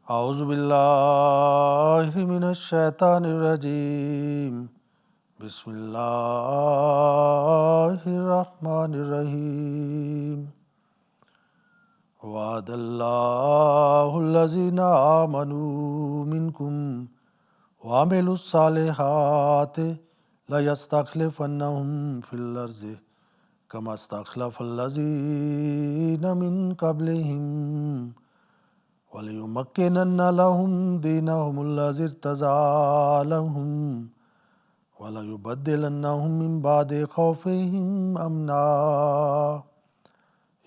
أعوذ بالله من الشيطان الرجيم بسم الله الرحمن الرحيم وعد الله الذين آمنوا منكم وعملوا الصالحات ليستخلفنهم في الأرض كما استخلف الذين من قبلهم وَلَيُمَكِّنَنَّ لَهُمْ دِينَهُمُ الَّذِي ارْتَضَىٰ لَهُمْ وَلَيُبَدِّلَنَّهُم مِّن بَعْدِ خَوْفِهِمْ أَمْنًا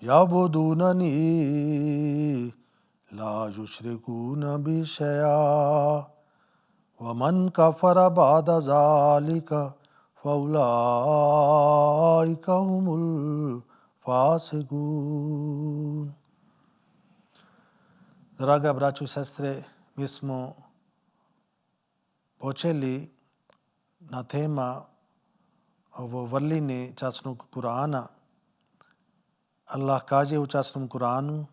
يَعْبُدُونَنِي لَا يُشْرِكُونَ بِي شَيْئًا وَمَن كَفَرَ بَعْدَ ذَٰلِكَ فَأُولَٰئِكَ هُمُ الْفَاسِقُونَ. Draga braćo i sestre, mi smo počeli na tema ovo vrline časnog Kur'ana. Allah kaže u časnom Kur'anu,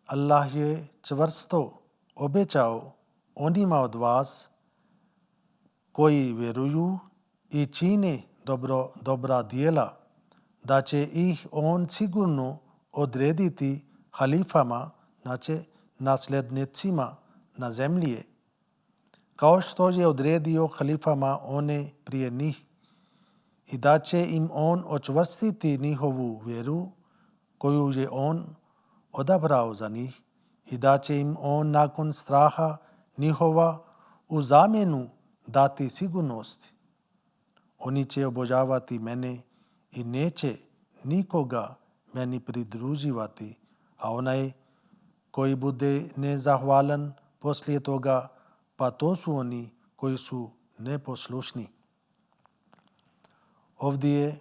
Allah je čvrsto obećao onima od vas koji vjeruju i čine dobra djela, da će ih on sigurno odrediti halifama, znači nasljednicima na zemlji, kao što je odredio halifama one prije njih, i da će im on očvrstiti njihovu vjeru koju je on odabrao za njih, i da će im on nakon straha njihova u zamjenu dati sigurnosti. Oni će obožavati mene i neće nikoga meni pridruživati, a onaj koji bude nezahvalan poslije toga, pa to su oni koji su neposlušni. Ovdje je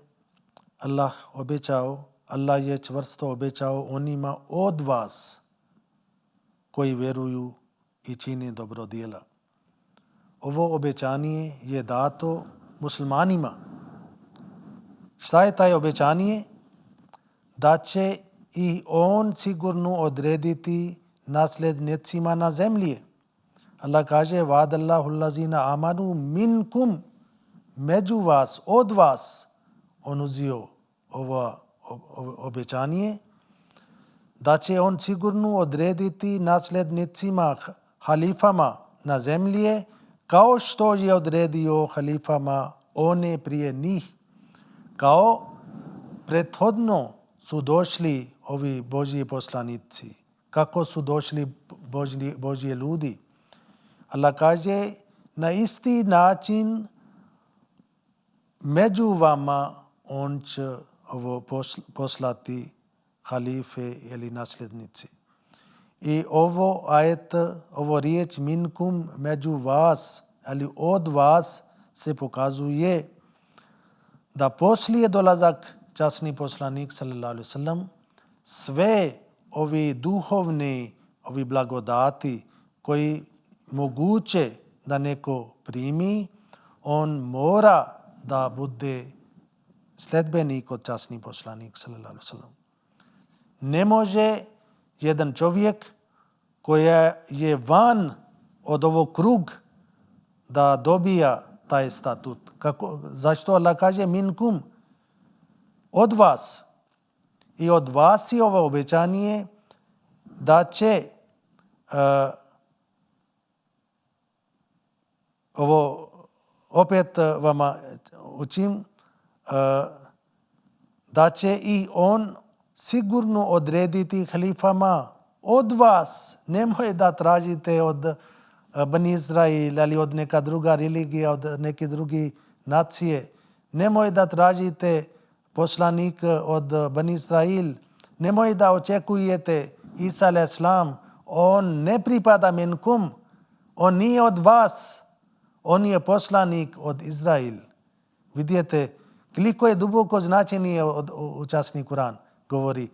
Allah je čvrsto obećao onima od vas koji vjeruju i čine dobro djela. Ovo obećanje je dato muslimanima. Šta je taj obećanje? Da će i on sigurno odrediti nasljednicima na zemlji. Allah kaže va'adallahu allazina amanu minkum, među vas, od vas on uzeo ovo obećanje, da će on sigurno odrediti nasljednicima, halifama na zemlji, kao što je odredio halifama one prije njih. Kao prethodno su došli ovi Božji poslanici, kako su došli Božji ljudi. Allah kaže na isti način među vama on će poslati halife ili nasljednici. I ovo ajet, ovo riječ minkum, među vas, ali od vas, se pokazuje da poslije dolazak časni poslanik sallallahu alejhi ve sellem sve ovi duhovne ovi blagodati koji moguće da neko primi, on mora da bude sledbenik od časni poslanik sallallahu alejhi ve sellem. Ne može jedan čovjek koji je van od ovog krug da dobija taj statut. Zašto Allah kaže minkum? Od vas. I od vas je ovo obećanje da će ovo opet vama učim, da će i on sigurno odrediti halifama od vas. Nemoj da tražite od Bani Izrail ili od neka druga religija, od neke druge nacije. Nemoj da tražite poslanik od Bani Izrail. Nemoj da očekujete Isa a.s. On ne pripada minkum. On nije od vas. On je poslanik od Izrail. Vidite koliko je duboko značenje u časni Kur'an govori.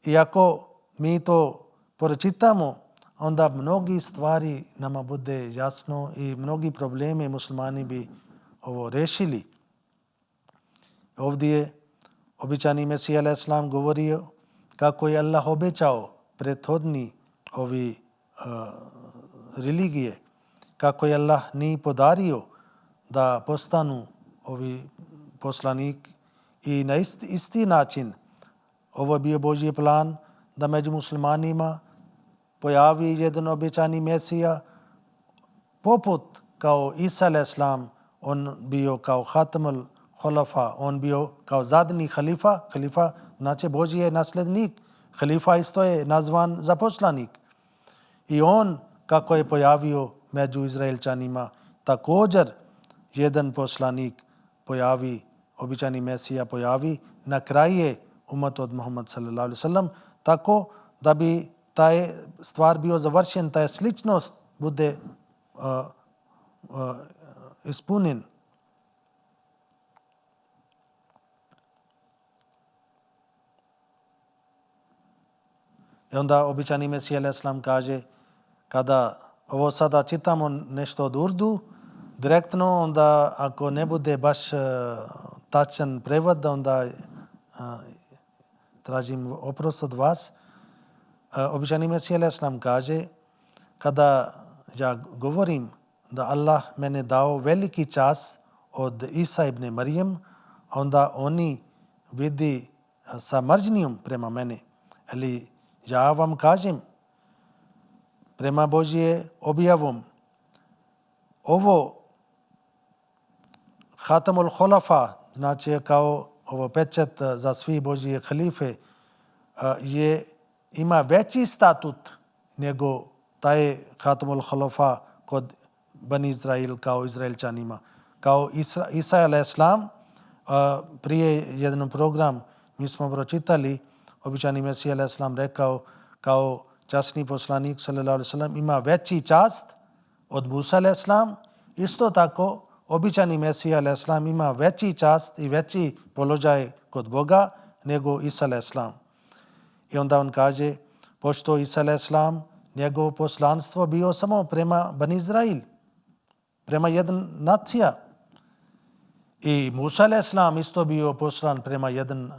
I ako mi to pročitamo, onda mnogi stvari nama bude jasno i mnogi problemi muslimani bi ovo rešili. Ovdje je obećani Mesija a.s. govorio kako je Allah obećao prethodni ovi religije, kako je Allah nije podario da postanu ovi poslanik i na isti način ovo je bio Božji plan da među muslimanima pojavi jedan obećani Mesija poput kao Isa a.s. on bio kao Hatamul Khulafa, on bio kao zadnji halifa. Halifa znači Božji je nasljednik. Halifa isto je nazvan za poslanik. I on kako je pojavio među Izraelčanima, također jedan poslanik pojavi, običani Mesija pojavi, na kraju je umat od Muhammad sallallahu alaihi wasallam, tako da bi taj stvar bio završen, taj sličnost bude ispunjen. I onda običani Mesija alejhi selam kaže, kada ovo sada čitamo nešto od Urdu, direktno, onda ako ne bude baš tačan prevod, onda tražim oprost od vas. Običani Mesija alejhi selam kaže, kada ja govorim da Allah mene dao veliki čas od Isa ibn Marijem, onda oni vidi sa mržnjom prema mene. Ali ja vam kažem, prema Božje objavom, ovo Hatamul Khulafa, znači kao ovo pečat za svi Božje halife, ima veći statut nego taj Hatamul Khulafa kod Bani Izrail kao Izraelčanima. Kao Isa a.s. prije jedan program mi smo pročitali, običani Mesija a.s. rekao kao časni poslanik sallallahu alejhi ve sellem ima veći čast od Musa a.s. Isto tako običani Mesija a.s. ima veći čast i veći položaj kod Boga nego Isa a.s. I onda on kaže, pošto Isa a.s. njegovo poslanstvo bio samo prema Bani Izrail, prema jedan nacija. I Musa a.s. isto bio poslan prema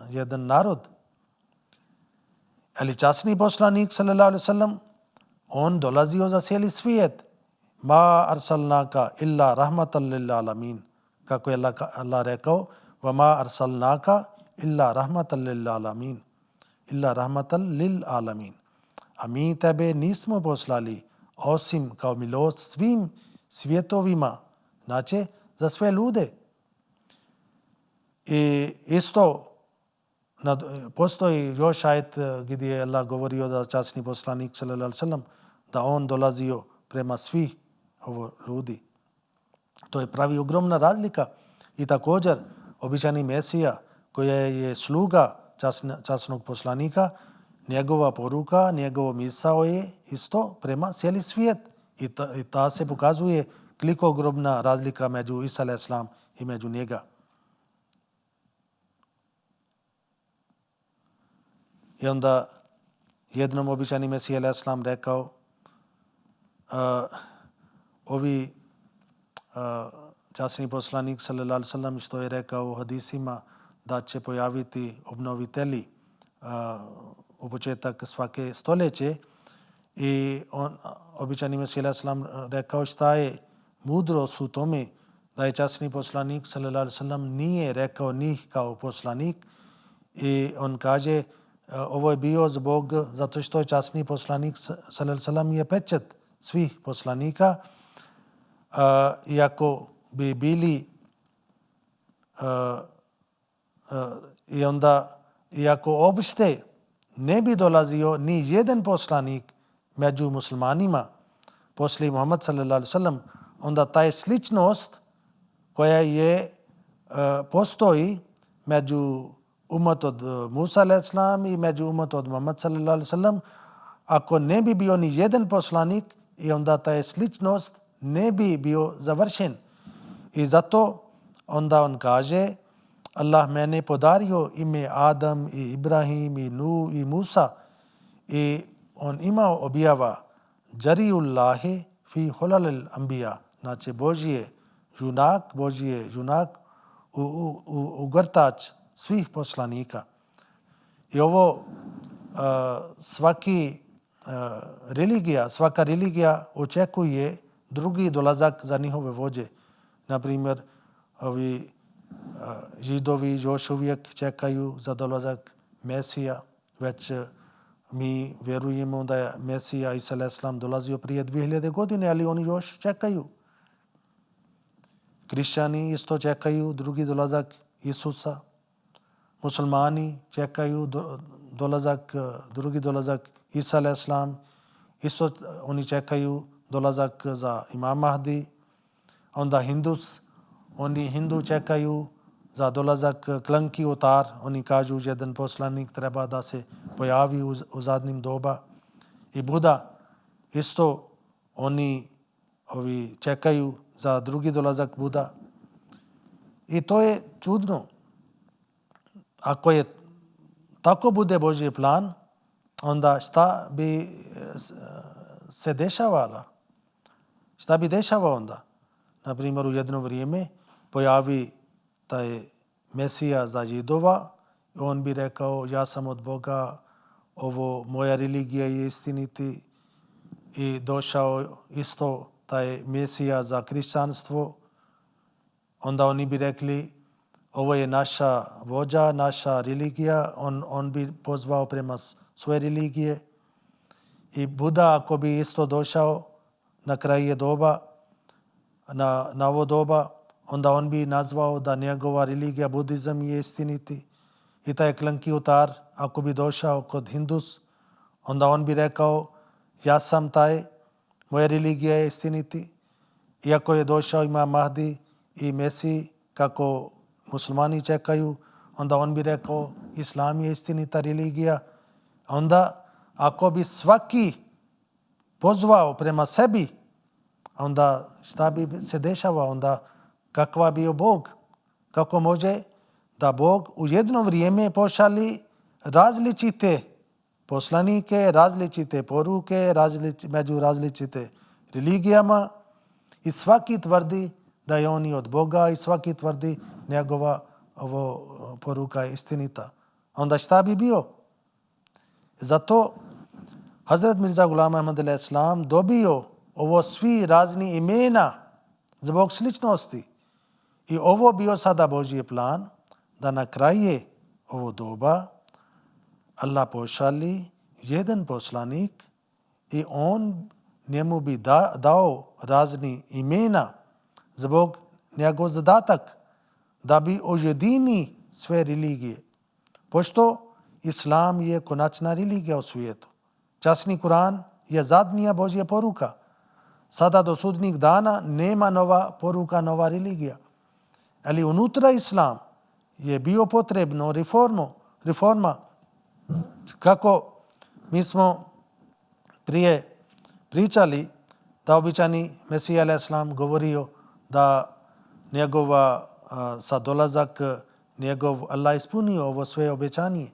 jedan narod. Ali časni poslanik sallallahu alejhi ve sellem on dolazio za cijeli svijet. Ma arsalnaka illa rahmatan lil alamin. Kako je Allah rekao, wa ma arsalnaka illa rahmatan lil alamin. Illa rahmatan lil alamin. A mi tebe nismo poslali osim kao milost svim svjetovima, znači za sve ljude. I isto postoji još ajet gdje je Allah govorio da časni poslanik sallallahu alejhi ve sellem da on dolazio prema svih ljudi. To je pravi ogromna razlika. I također običani Mesija koja je sluga časnog poslanika, njegova poruka, njegova misao je isto prema cijeli svijet. I ta se pokazuje koliko ogromna razlika među Isa alejhi selam i među njega. I onda jednom običani Mesija alejhi selam rekao, ovi časni poslanik sallallahu alejhi ve sellem što je rekao u hadisima da će pojaviti obnovitelji u početak svake stoljeće. I običani Mesija alejhi selam rekao šta je mudrost u tome da je časni poslanik sallallahu alejhi ve sellem nije rekao njih kao poslanik. I on kaže, ovo je bio zato što je časni poslanik sallallahu alejhi ve sellem je pečat svih poslanika. Iako bi bili i onda iako opšte ne bi dolazio ni jedan poslanik među muslimanima poslije Muhammed sallallahu alejhi ve sellem, onda taj sličnost koja je postoji među umat od Musa alejhi selam i među umat od Muhammed sallallahu alejhi ve sellem, ako ne bi bio ni jedan poslanik, i onda taj sličnost ne bi bio završen. I zato onda on kaže, Allah mene podario ime Adam i Ibrahim i Nuh i Musa, i on imao objava Jariullahi fi hulalil anbiya, znači Božji junak u grtač svih poslanika. I ovo svaki religija, svaka religija očekuje drugi dolazak za njihove vođe. Na primjer, ovi Židovi još uvijek čekaju za dolazak Mesija, već mi vjerujemo da je Mesija Isa a.s. dolazio prije 2000 godine, ali oni još čekaju. Kršćani isto čekaju drugi dolazak Isusa. Muslimani čekaju drugi dolazak Isa a.s. Isto oni čekaju dolazak za Imam Mahdi. Onda Hindu čekaju za dolazak klanki otar. Oni kažu jedan poslanik treba da se pojavi u zadnjim doba. I Buda isto oni čekaju za drugi dolazak Buda. I to je čudno. Ako je tako bude Božji plan, onda šta bi se dešavalo? Šta bi dešavalo onda? Na primjer, u jedno vrijeme pojavi taj Mesija za Židova i on bi rekao ja sam od Boga, ovo moja religija je istiniti, i došao isto taj Mesija za kršćanstvo. Onda oni bi rekli ovo je naša vođa, naša religija, on bi pozvao prema svoje religije. I Buda ako bi isto došao na kraj doba, na ovo doba, onda on bi nazvao da njegova religija budizam je istiniti. I taj klanki otar ako bi došao kod Hindus, onda on bi rekao ja sam taj, moja religija je istiniti. Iako je došao Imam Mahdi i Mesiji, kako muslimani čekaju, onda on bi rekao Islam je istinita religija. Onda ako bi svaki pozvao prema sebi, onda šta bi se dešavalo? Onda kakva bio Bog? Kako može da Bog u jedno vrijeme pošalje različite poslanike, različite poruke, među različite religijama i svaki tvrdi da je on i od Boga i svaki tvrdi njegova poruka je istinita. Onda šta bi bio? Zato Hazrat Mirza Ghulam Ahmad a.s. dobio ovo svi razni imena zbog sličnosti. I ovo bio sada Božji plan da na kraju ovo doba Allah pošalji jedan poslanik i on njemu bi dao razni imena zbog njegov zadatak da bi ujedini sve religije. Pošto Islam je konačna religija u svijetu. Časni Kur'an je zadnja Božja poruka. Sada do sudnjeg dana nema nova poruka, nova religija. Ali unutra Islam je bio potrebno reforma. Kako mi smo prije pričali da običani Mesija a.s. govorio da njegova sa dolazak njegov Allah ispunio ovo sve obećanje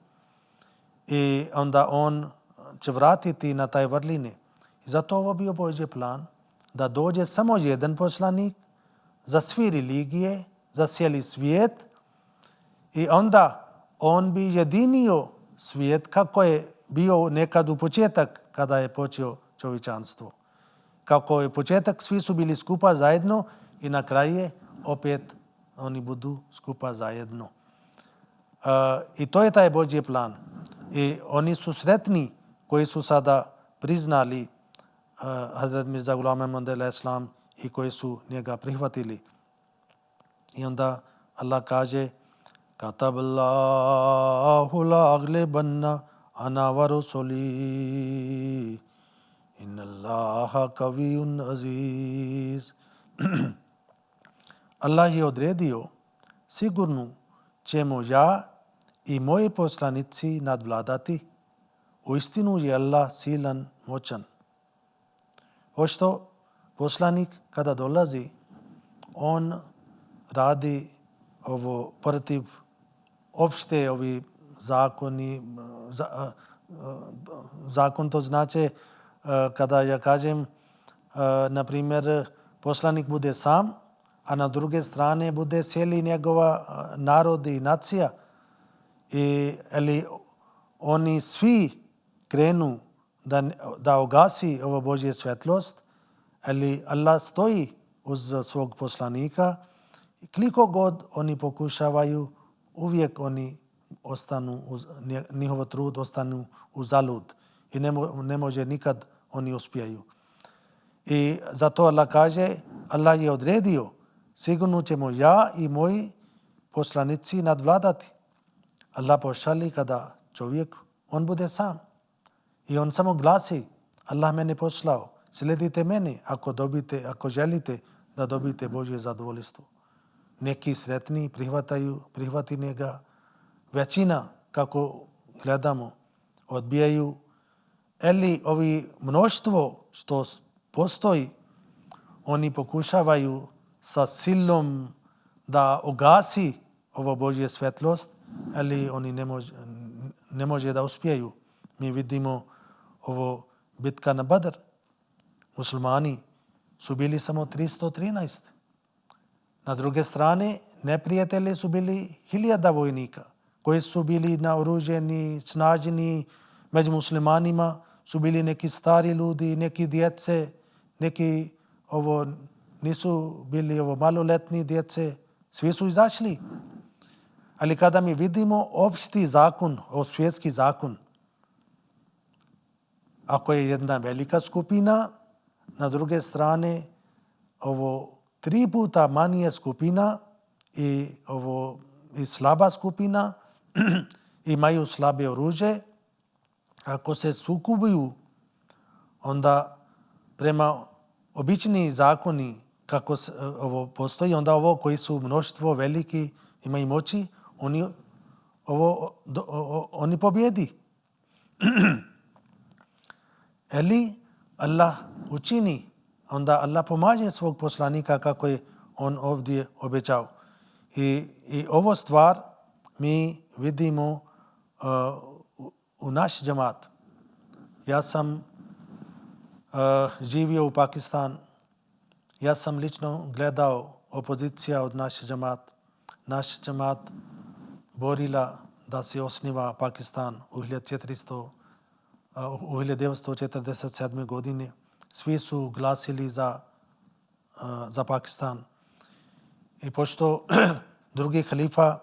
i onda on će vratiti na taj vrline. I zato ovo bio Božji plan da dođe samo jedan poslanik za sve religije, za cijeli svijet i onda on bi jedinio svijet kako je bio nekad u početak kada je počeo čovječanstvo. Kako je početak, svi su bili skupa zajedno i na kraju opet oni budu skupa zajedno. I to je taj Božji plan. I oni su sretni koji su sada priznali Hazrat Mirza Ghulam Ahmad a.s. i koji su njega prihvatili. I onda Allah kaže Kataballahu la aglibanna ana wa rusuli inna Allaha kaviyun aziz. Allah je odredio sigurno ćemo ja i moji poslanici nadvladati. Uistinu je Allah silan, moćan. Pošto poslanik kada dolazi, on radi ovo protiv opšte ovi zakoni. Zakon to znači kada ja kažem, na primjer, poslanik bude sam, a na druge strane bude cijeli njegova narod i nacija. Ali oni svi krenu da ugasi ovo Božje svjetlost, ali Allah stoji uz svog poslanika. Koliko god oni pokušavaju, uvijek oni ostanu, njihov trud ostanu uzalud i ne može nikad oni uspjeju. I zato Allah kaže, Allah je odredio, sigurno ćemo ja i moji poslanici nadvladati. Allah pošalji kada čovjek, on bude sam. I on samo glasi, Allah mene poslao, slijedite mene ako želite da dobite Božje zadovoljstvo. Neki sretni prihvati njega, većina, kako gledamo, odbijaju. Ili ovi mnoštvo što postoji, oni pokušavaju sa silom da ugasi ovo Božje svjetlost, ali oni ne može da uspjeju. Mi vidimo ovo bitka na Badr. Muslimani su bili samo 313. Na druge strane, neprijatelji su bili 1000 vojnika koji su bili naoruženi, snažni. Među muslimanima su bili neki stari ljudi, neki djece, neki nisu bili maloletni djece. Svi su izašli. Ali kada mi vidimo opšti zakon, svjetski zakon, ako je jedna velika skupina, na druge strane 3 puta manje skupina i slaba skupina imaju slabe oružje, ako se sukobuju, onda prema obični zakoni kako postoji, onda koji su mnoštvo veliki, imaju moći, oni pobjedi. Ili Allah učini, onda Allah pomaže svog poslanika kako je on ovdje obećao. I ovo stvar mi vidimo u naš džemat. Ja sam živio u Pakistan. Ja sam lično gledao opozicija od naš džemat. Naš džemat borila da se osniva Pakistan u 1947. godine. Svi su glasili za Pakistan. I pošto drugi halifa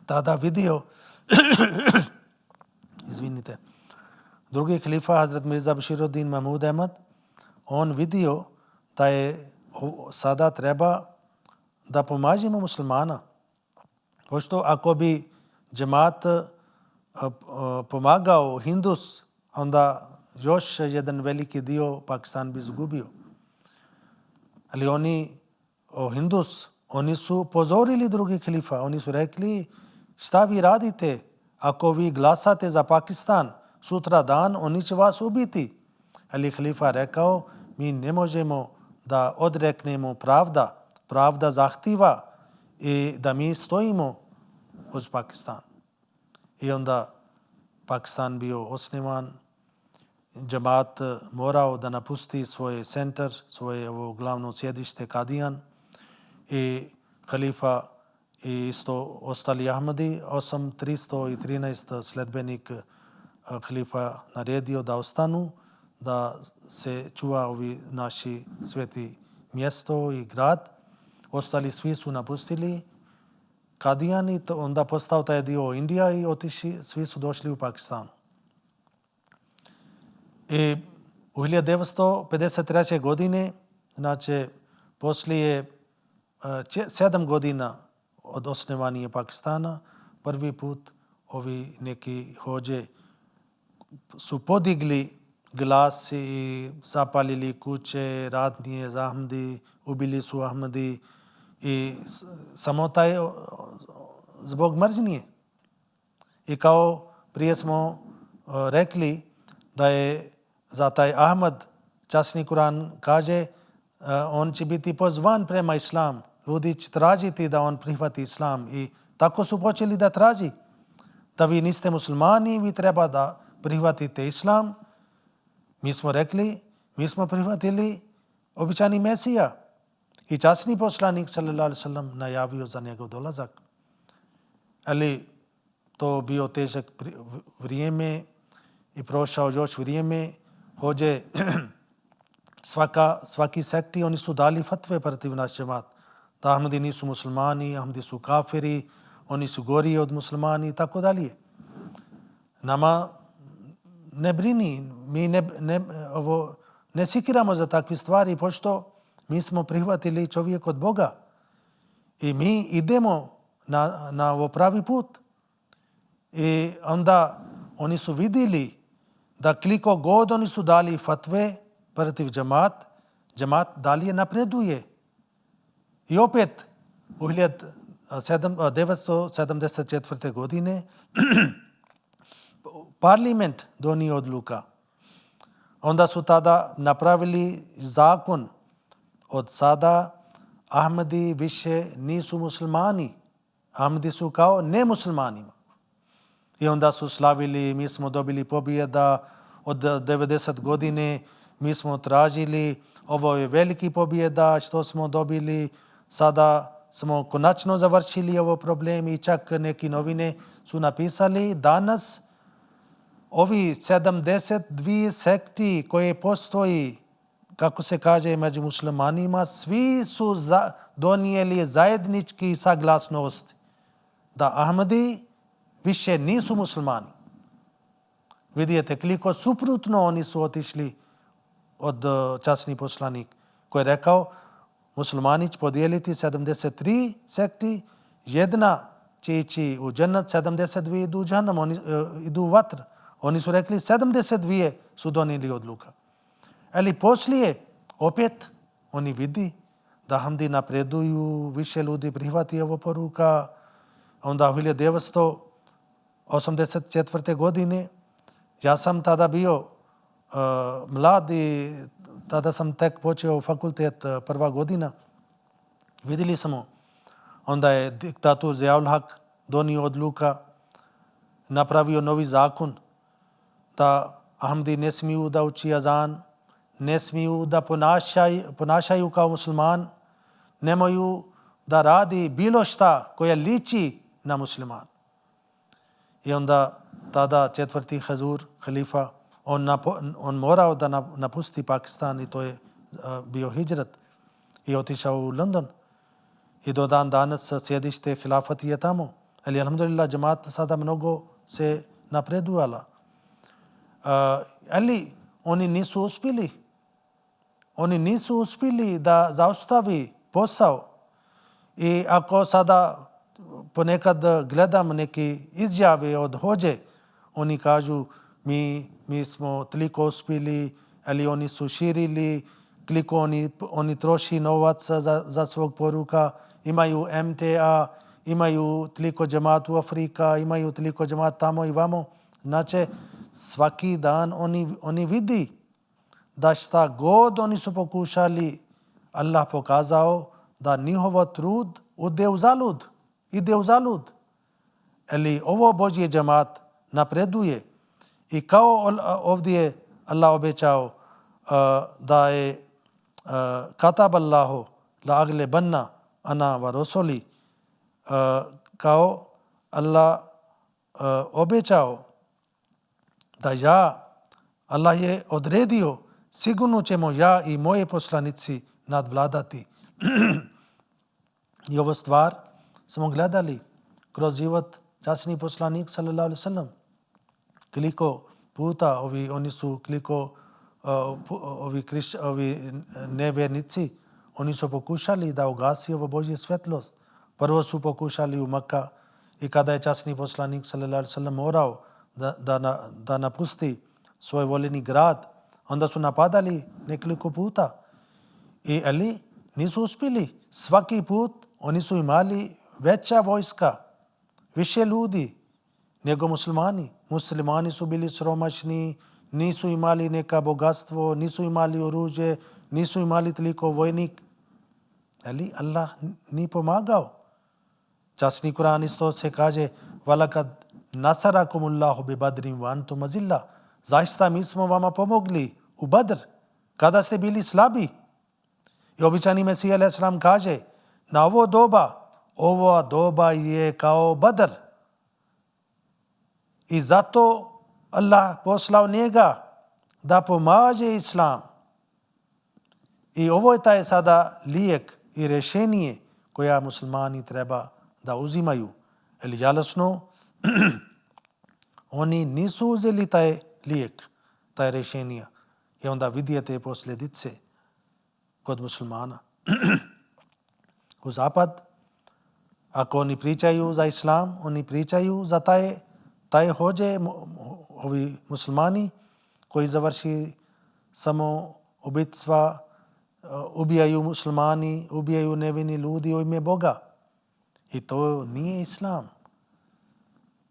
tada vidio drugi halifa Hazrat Mirza Bashiruddin Mahmud Ahmad, on vidio da je sada treba da pomažemo muslimana. Pošto ako bi džemat pomagao Hindus, onda još jedan veliki dio Pakistan bi izgubio. Ali Hindus, oni su pozorili drugi halifa. Oni su rekli, šta vi radite? Ako vi glasate za Pakistan, sutra dan oni će vas ubiti. Ali halifa rekao, mi ne možemo da odreknemo pravda zahtjeva i da mi stojimo uz Pakistan. I onda Pakistan bio osnivan, džemat morao da napusti svoj centar, svoje glavno sjedište Kadijan, i halifa i isto ostali Ahmadi, 313 sledbenik halifa naredio da ostanu, da se čuva ovi naši sveti mjesto i grad. Ostali svi su napustili Kadijan i onda postao taj dio Indija i svi su došli u Pakistanu. I u 1953. godine, znači poslije 7 godina od osnivanja Pakistana, prvi put ovi neki hođe su podigli glas i zapalili kuće, radnije za Ahmadi, ubili su Ahmadi i samo taj zbog mržnje. I kao prije smo rekli da je za taj Ahmad, časni Kur'an kaže, on će biti pozvan prema islam. Ljudi će tražiti da on prihvati islam i tako su počeli da traži. Da vi niste muslimani, vi treba da prihvatite islam. Mi smo rekli, mi smo prihvatili običani Mesija. I časni poslanik sallallahu alejhi ve sellem najavio za njegov dolazak. Ali to bio težak vrijeme i prošao još vrijeme, hođe svaki sekti, oni su dali fatve protiv naš džemat. Da Ahmadi nisu muslimani, Ahmadi su kafiri, oni su gori od muslimani i tako dalje. Nama ne brini, mi ne sikiramo za takve stvari, pošto mi smo prihvatili čovjek od Boga i mi idemo na ovo pravi put. I onda oni su vidjeli da koliko god oni su dali fatve protiv džemat dalje napreduje. I opet u 1974. godine parlament donio odluka. Onda su tada napravili zakon. Od sada Ahmadi više nisu muslimani. Ahmadi su kao nemuslimanima. I onda su slavili, mi smo dobili pobjeda od 90 godine, mi smo tražili, ovo je veliki pobjeda što smo dobili, sada smo konačno završili ovo problem i čak neki novine su napisali danas ovi 72 sekti koje postoji, kako se kaže među muslimanima, svi su donijeli zajednički saglasnost da Ahmadi više nisu muslimani. Vidite koliko suprotno oni su otišli od časni poslanik koji je rekao muslimani će podijeliti 73 sekti, jedna će ići u džennet, 72 idu u džahannam, oni idu u vatr. Oni su rekli 72 su donijeli odluka. Ali poslije opet oni vidi da Ahmadi napreduju, više ljudi prihvati ovo poruka. Onda 1984. godine ja sam tada bio mlad i tada sam tek počeo fakultet prva godina. Vidjeli smo, onda je diktator Ziaul Haq donio odluka, napravio novi zakon da Ahmadi ne smiju da uči azan, ne smiju da ponašaju kao musliman, nemaju da radi bilo šta koje liči na musliman. I onda tada četvrti Hazur, halifa, on morao da napusti Pakistan i to je bio hidžrat i otišao u London. I do dan danas sjedište hilafati je tamo. Ali alhamdulillah džemat sada mnogo se napreduvala. Ali oni nisu uspjeli. Oni nisu uspjeli da zaustavi posao. I ako sada ponekad gledam neke izjave od hođe, oni kažu mi smo toliko uspjeli, ali oni su širili, koliko oni troši novac za svog poruka, imaju MTA, imaju toliko džemat u Afrika, imaju toliko džemat tamo i vamo. Znači, svaki dan oni vidi da šta god oni su pokušali, Allah pokazao da njihov trud ide u zalud. Ali ovo Božje džemat napreduje. I kao ovdje Allah obećao da je katab Allahu la aglebanna ana wa rasuli, kao Allah obećao da Allah je odredio, sigurno ćemo ja i moje poslanici nadvladati. I ovo stvar smo gledali kroz život časni poslanik sallallahu alejhi ve sellem. Koliko puta ovi nevjernici, oni su pokušali da ugasi ovo Božje svjetlost. Prvo su pokušali u Mekka i kada je časni poslanik sallallahu alejhi ve sellem morao da napusti svoj voljeni grad, onda su napadali nekoliko puta. Ali nisu uspjeli. Svaki put oni su imali veća vojska, više ljudi nego muslimani. Muslimani su bili siromašni, nisu imali neka bogatstvo, nisu imali oružje, nisu imali toliko vojnik. Ali Allah nije pomagao. Časni Kur'an isto se kaže وَلَكَدْ نَصَرَكُمُ اللَّهُ بِبَدْرٍ وَأَنْتُمْ أَذِلَّةٌ. Zaista mi smo vama pomogli u Badr kada ste bili slabi. I običani Mesija alejhi selam kaže na ova doba je kao Badr. I zato Allah poslao njega da pomaže islam. I ovo je taj sada lijek i rješenje koja muslimani treba da uzimaju. Eli žalosno, oni nisu uzeli taj lijek, taj rješenje. I onda vidite posljedice kod muslimana. U zapad, ako oni pričaju za islam, oni pričaju za taj hođe, ovi muslimani koji završi samo ubitstva, ubijaju muslimani, ubijaju nevini ljudi u ime Boga. I to nije islam.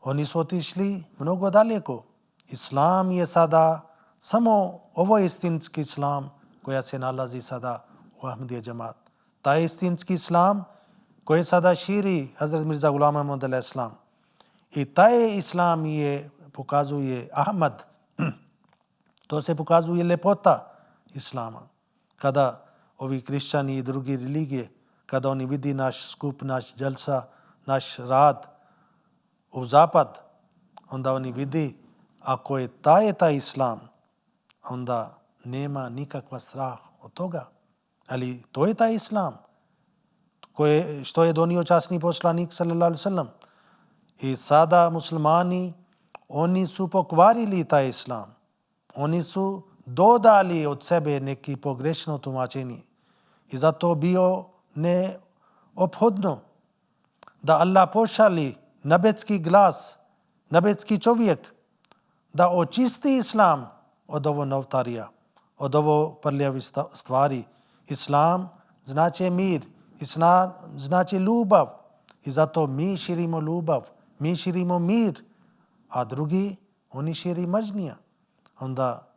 Oni su otišli mnogo daleko. Islam je sada samo ovo istinski islam koja se nalazi sada u Ahmadija džemat. Taj istinski islam koji sada širi Hazrat Mirza Ghulam Ahmad alaih islam. I taj islam je pokazuje Ahmad. To se pokazuje lepota islama. Kada ovi kršćani i drugi religije, kada oni vidi naš skup, naš dželsa, naš rad u zapad, onda oni vidi ako je taj islam, onda nema nikakva strah od toga. Ali to je taj islam što je donio časni poslanik sallallahu alejhi ve sellem. I sada muslimani, oni su pokvarili taj islam. Oni su dodali od sebe neki pogrešno tumačenje. I zato bio neophodno da Allah pošali nebetski glas, nebetski čovjek, da očisti islam od ovo novtarija, od ovo prljavi stvari. Islam znači mir, islam znači ljubav. I zato mi širimo ljubav, mi širimo mir, a drugi, oni širi mržnja. Onda,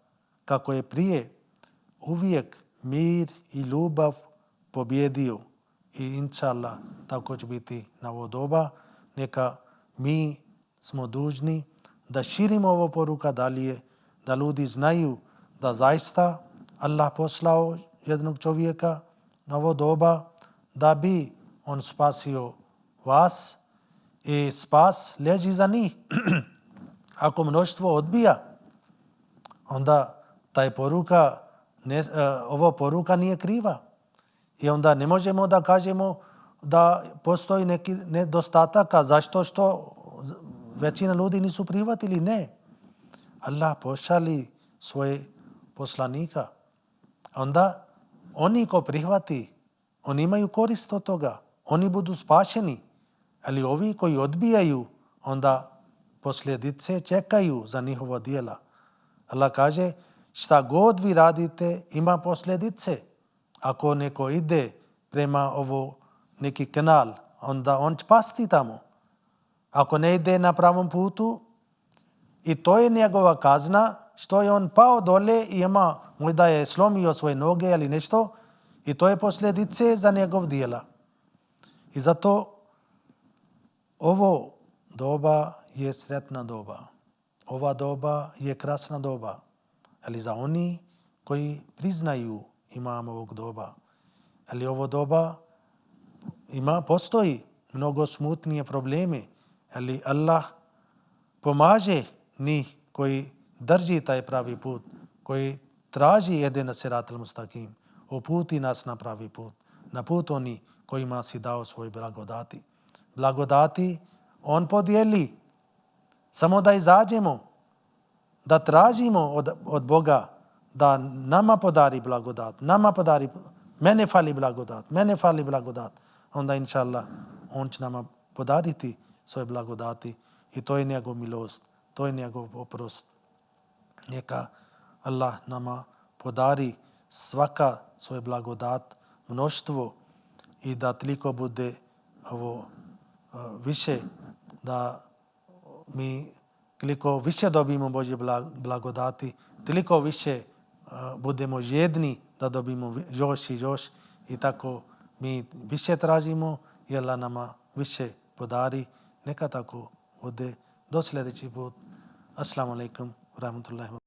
kako je prije, uvijek mir i ljubav pobjedio. I inša Allah, tako će biti na ovo doba. Neka mi smo dužni da širimo ovo poruka dalje, da ljudi znaju da zaista Allah poslao jednog čovjeka na ovo doba da bi on spasio vas i spas leži za njih. Ako mnoštvo odbija, onda ovo poruka nije kriva. I onda ne možemo da kažemo da postoji neki nedostataka. Zašto što većina ljudi nisu prihvatili? Ne. Allah pošali svoje poslanika. Onda oni ko prihvati, oni imaju korist od toga. Oni budu spašeni. Ali ovi koji odbijaju, onda posljedice čekaju za njihova djela. Allah kaže, šta god vi radite, ima posljedice. Ako neko ide prema ovo neki kanal, onda on će pasti tamo. Ako ne ide na pravom putu, i to je njegova kazna, što je on pao dole i ima, možda je slomio svoje noge ili nešto, i to je posljedice za njegov djela. I zato ovo doba je sretna doba. Ova doba je krasna doba. Ali za oni koji priznaju imam ovog doba. Ali ovo doba postoji mnogo smutnije probleme. Ali Allah pomaže njih koji drži taj pravi put, koji traži jedina sirat al-mustaqim, uputi nas na pravi put, na put oni kojima si dao svoj blagodati. Blagodati on podijeli. Samo da izađemo, da tražimo od Boga da nama podari blagodat, mene fali blagodat, onda inša Allah on će nama podariti svoje blagodati i to je njegov milost, to je njegov oprost. Neka Allah nama podari svaka svoje blagodat, mnoštvo i da toliko bude ovo više, da mi koliko više dobijemo Božje blagodati, toliko više budemo žedni da dobijemo još i još i tako mi više tražimo i Allah nama više podari. Neka tako bude. Do sljedeći put. Assalamu alaikum wa rahmatullahi wa